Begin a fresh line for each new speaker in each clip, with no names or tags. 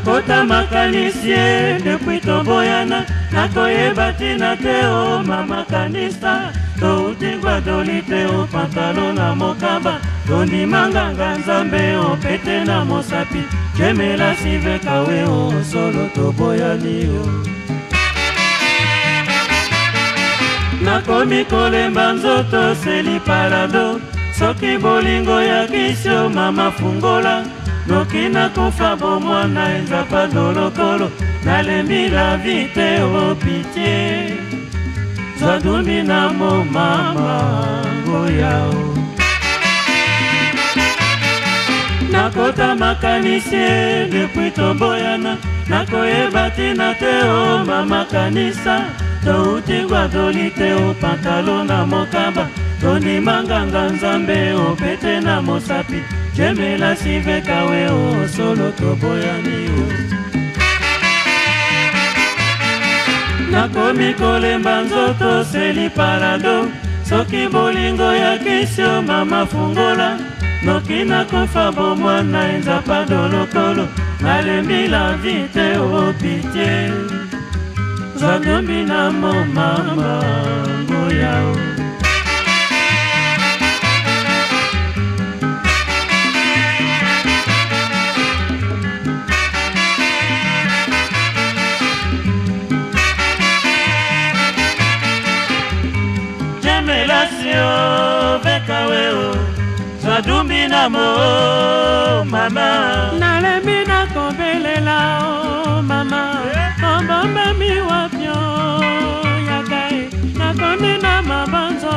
nakota makanisi depuis toboyana nakoyeba tina te o mama kanisa touti gwadoli te o pantalo na mokaba tondimanga nzambe o pete na mosapi jemela sivekawe o solo toboyani o nakomi kolemba nzoto seli parado soki bolingo ya kisio mama fungola noki nakufa bomwana enzapa dolokolo nalembi la vite o pitié zadumi na mo mama ngoyao nakota makanisi depuis toboyana nakoyeba tina te o mama kanisa touti gwadoli te o pantalo na mokaba tondimanga nzambe o pete na mosapi jemela sivekawe o solo toboyani o nakomi kolemba nzoto seli parado soki bolingo ya kisio mama fungola noki nakufa bomwana enzapa dolokolo nalembi la vite o pitié zadumbi na mo mama ngoyao jemelasio vekawe o zadumbi na mo mama
nalembi nakobelela o mama obombami wapyo yakae nakomi na mabanzo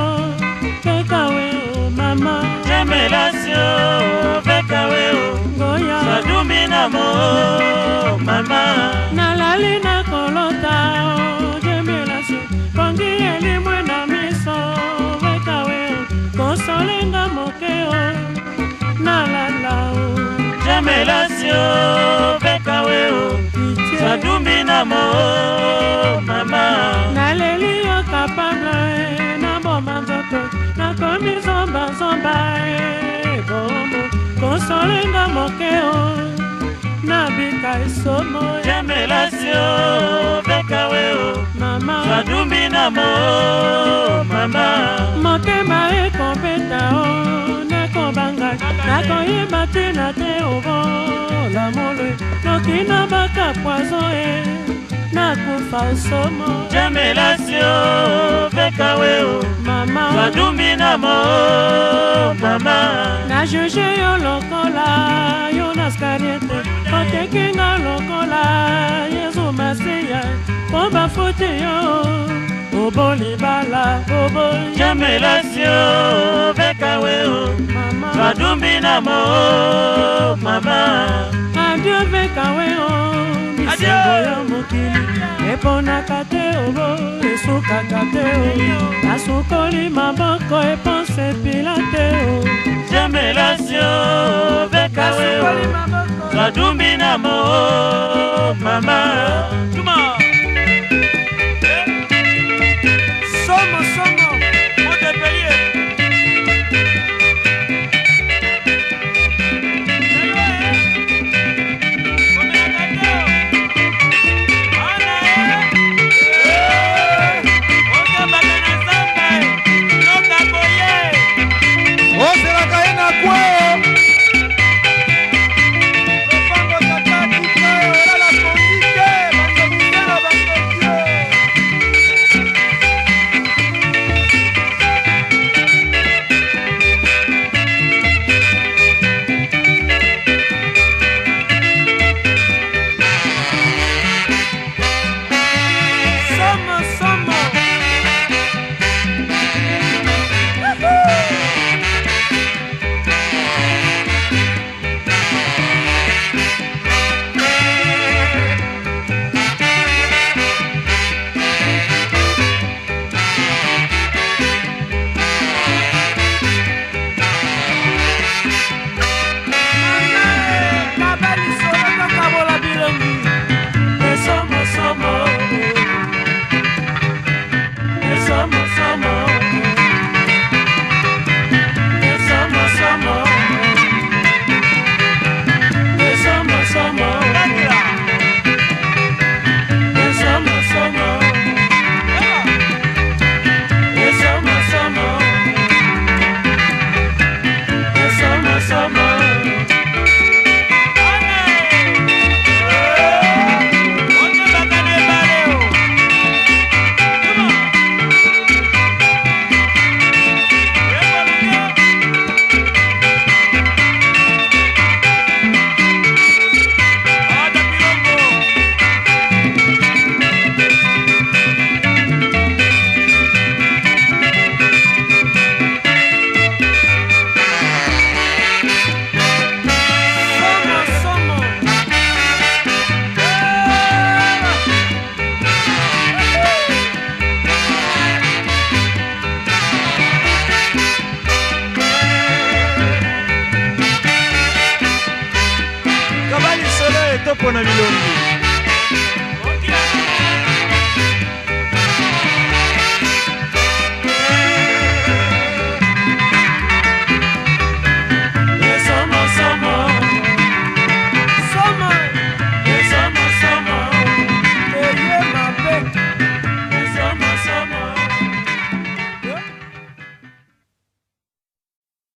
vekawe o mama
jemelasio vekawe o
ngoya
zadumbi na mo mama
nalali nakolota o jemelasio pongi elimwe na miso vekawe o konsolenga mokeo nalala o
jemelasio vekawe o zadumbi na mo mama
naleli yo kapable na boma nzoto nakomi zomba bomo konsolenga mokeo nabika esomo
jemelasio vekawe o
mama
zadumbi na mo mama
motema ekobeta o nakobanga nakoyeba tina te obola molwe noki nabaka poizo e nakufa osomo
jemelasio vekawe o
mama
zadumbi na mo mama
na juge yo lokola yo naskariete otekinga lokola yesu masiya po bafuti yo oboli bala oboli
jemelasio vekawe o
mama
zadumbi na mo mama
adieu vekawe o bisengo ya mokili eponaka te obo esukaka te o nasukoli maboko eponse epila te o
jemelasio vekawe o zadumbi na mo mama
Somo, Montpellier. mpo na bilongi